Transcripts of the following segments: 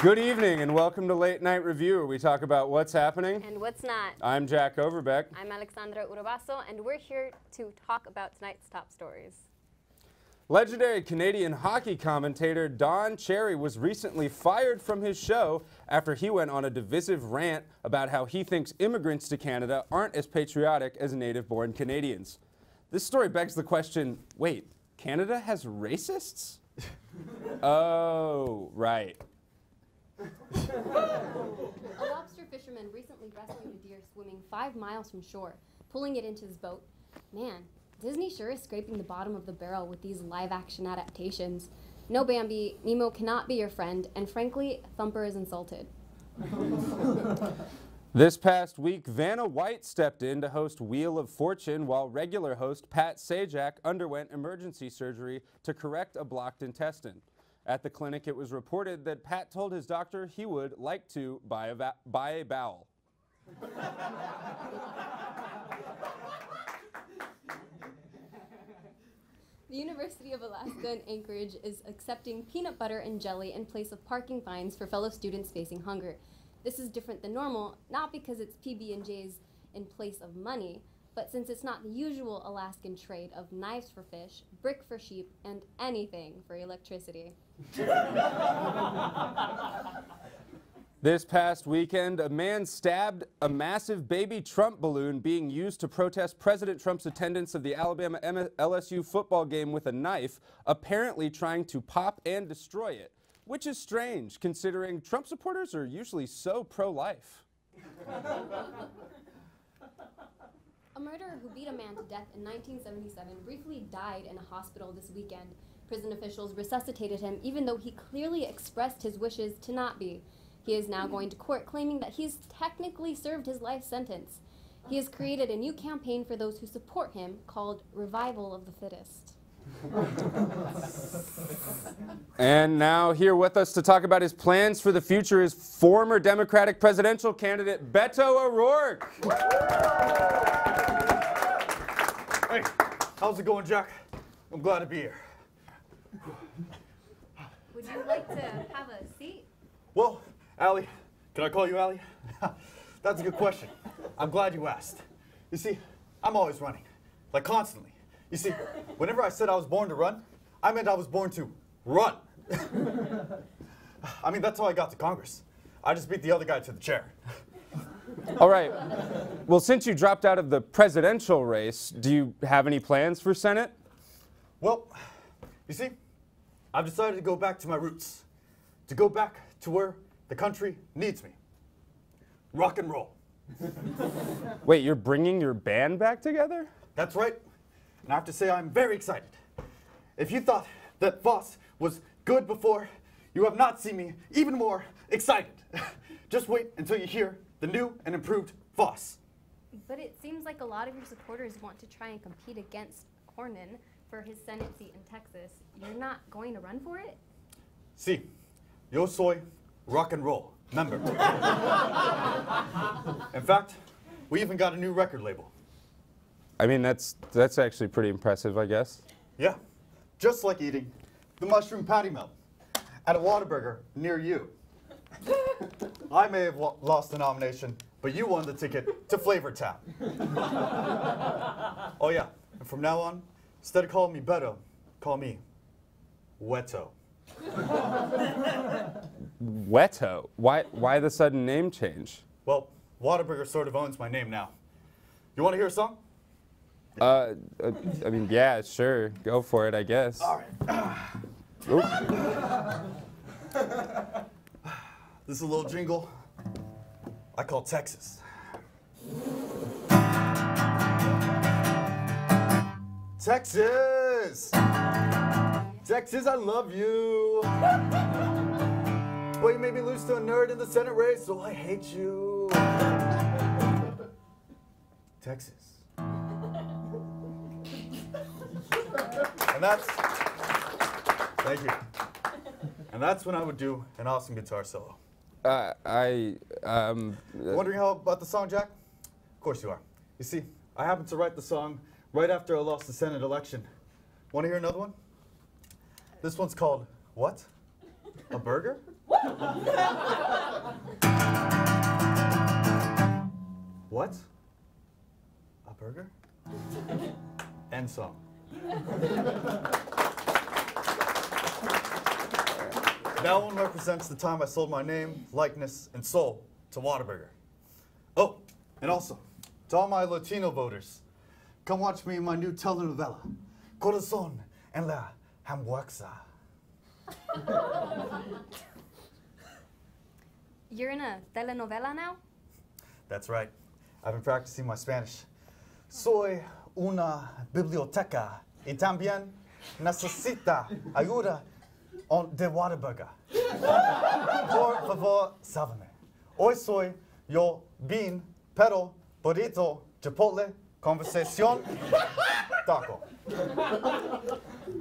Good evening and welcome to Late Night Review, where we talk about what's happening and what's not. I'm Jack Overbeck. I'm Alexandra Urobaso, and we're here to talk about tonight's top stories. Legendary Canadian hockey commentator Don Cherry was recently fired from his show after he went on a divisive rant about how he thinks immigrants to Canada aren't as patriotic as native-born Canadians. This story begs the question, wait, Canada has racists? Oh, right. A lobster fisherman recently rescued a deer swimming 5 miles from shore, pulling it into his boat. Man, Disney sure is scraping the bottom of the barrel with these live-action adaptations. No, Bambi, Nemo cannot be your friend, and frankly, Thumper is insulted. This past week, Vanna White stepped in to host Wheel of Fortune, while regular host Pat Sajak underwent emergency surgery to correct a blocked intestine. At the clinic, it was reported that Pat told his doctor he would like to buy a bowel. The University of Alaska in Anchorage is accepting peanut butter and jelly in place of parking fines for fellow students facing hunger. This is different than normal, not because it's PB&J's in place of money, but since it's not the usual Alaskan trade of knives for fish, brick for sheep, and anything for electricity. This past weekend, a man stabbed a massive baby Trump balloon being used to protest President Trump's attendance of the Alabama-LSU football game with a knife, apparently trying to pop and destroy it, which is strange considering Trump supporters are usually so pro-life. A murderer who beat a man to death in 1977 briefly died in a hospital this weekend. Prison officials resuscitated him even though he clearly expressed his wishes to not be. He is now going to court claiming that he's technically served his life sentence. He has created a new campaign for those who support him called Revival of the Fittest. And now here with us to talk about his plans for the future is former Democratic presidential candidate Beto O'Rourke. Hey, how's it going, Jack? I'm glad to be here. Would you like to have a seat? Well, Allie, can I call you Allie? That's a good question. I'm glad you asked. You see, I'm always running, like constantly. You see, whenever I said I was born to run, I meant I was born to run. I mean, that's how I got to Congress. I just beat the other guy to the chair. All right. Well, since you dropped out of the presidential race, do you have any plans for Senate? Well, you see, I've decided to go back to my roots, to go back to where the country needs me. Rock and roll. Wait, you're bringing your band back together? That's right. And I have to say I'm very excited. If you thought that Voss was good before, you have not seen me even more excited. Just wait until you hear the new and improved Voss. But it seems like a lot of your supporters want to try and compete against Cornyn for his Senate seat in Texas. You're not going to run for it? Sí, yo soy rock and roll member. In fact, we even got a new record label. I mean, that's actually pretty impressive, I guess. Yeah, just like eating the mushroom patty melt at a Whataburger near you. I may have lost the nomination, but you won the ticket to Flavor Town. Oh yeah, and from now on, instead of calling me Beto, call me Weto. Weto? Why the sudden name change? Well, Whataburger sort of owns my name now. You want to hear a song? I mean, yeah, sure. Go for it, I guess. All right. This is a little jingle I call Texas. Texas! Texas, I love you. But you made me lose to a nerd in the Senate race, so I hate you. Texas. And that's, thank you. And that's when I would do an awesome guitar solo. Wondering how about the song, Jack? Of course you are. You see, I happened to write the song right after I lost the Senate election. Want to hear another one? This one's called, What? A Burger? What? A burger? And some. That one represents the time I sold my name, likeness, and soul to Whataburger. Oh, and also, to all my Latino voters, come watch me in my new telenovela, Corazón en la Hamburguesa. You're in a telenovela now? That's right. I've been practicing my Spanish. Soy una biblioteca y también necesita ayuda de Whataburger. Por favor, sálvame. Hoy soy yo bien, pero burrito, chipotle, conversación, taco.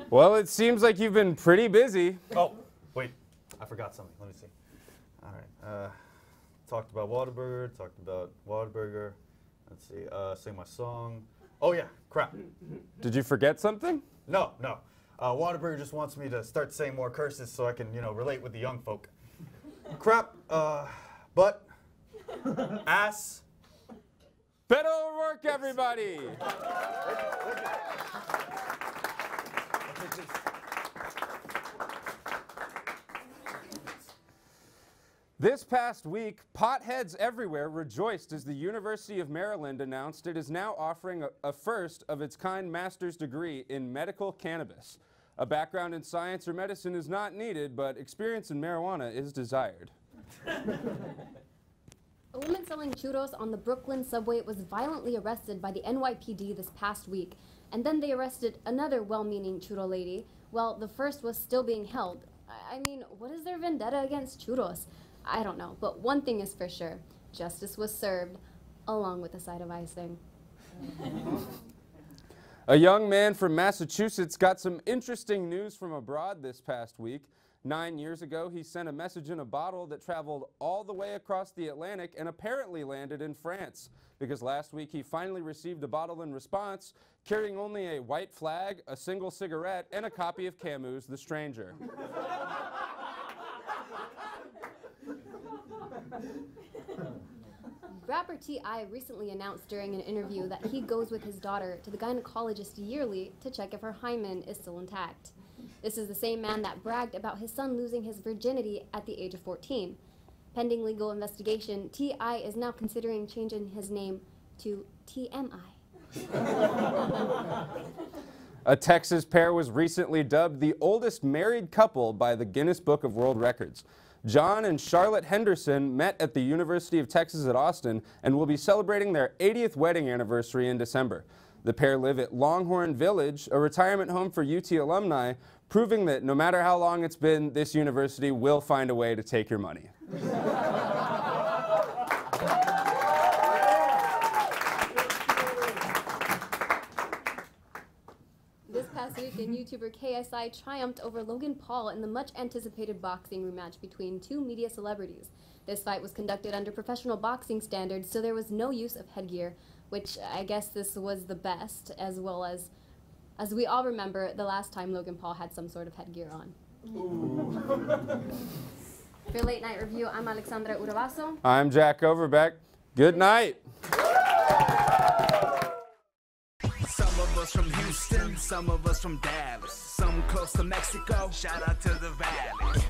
Well, it seems like you've been pretty busy. Oh, wait, I forgot something. Let me see. All right, talked about Whataburger, talked about Whataburger. Let's see, sing my song. Oh yeah, crap. Did you forget something? No. Whataburger just wants me to start saying more curses so I can, relate with the young folk. Crap, butt, ass. Beto O'Rourke, everybody! This past week, potheads everywhere rejoiced as the University of Maryland announced it is now offering a first-of-its-kind master's degree in medical cannabis. A background in science or medicine is not needed, but experience in marijuana is desired. A woman selling churros on the Brooklyn subway was violently arrested by the NYPD this past week, and then they arrested another well-meaning churro lady. Well, the first was still being held. I mean, what is their vendetta against churros? I don't know, but one thing is for sure. Justice was served, along with a side of icing. A young man from Massachusetts got some interesting news from abroad this past week. 9 years ago, he sent a message in a bottle that traveled all the way across the Atlantic and apparently landed in France. Because last week he finally received a bottle in response, carrying only a white flag, a single cigarette, and a copy of Camus' The Stranger. Rapper T.I. recently announced during an interview that he goes with his daughter to the gynecologist yearly to check if her hymen is still intact. This is the same man that bragged about his son losing his virginity at the age of 14. Pending legal investigation, T.I. is now considering changing his name to TMI. A Texas pair was recently dubbed the oldest married couple by the Guinness Book of World Records. John and Charlotte Henderson met at the University of Texas at Austin and will be celebrating their 80th wedding anniversary in December. The pair live at Longhorn Village, a retirement home for UT alumni, proving that no matter how long it's been, this university will find a way to take your money. This past weekend, YouTuber KSI triumphed over Logan Paul in the much-anticipated boxing rematch between two media celebrities. This fight was conducted under professional boxing standards, so there was no use of headgear, which I guess this was the best, as well as we all remember, the last time Logan Paul had some sort of headgear on. For Late Night Review, I'm Alexandra Uravaso. I'm Jack Overbeck. Good night. Some of us from Houston, some of us from Dallas, some close to Mexico. Shout out to the Valley.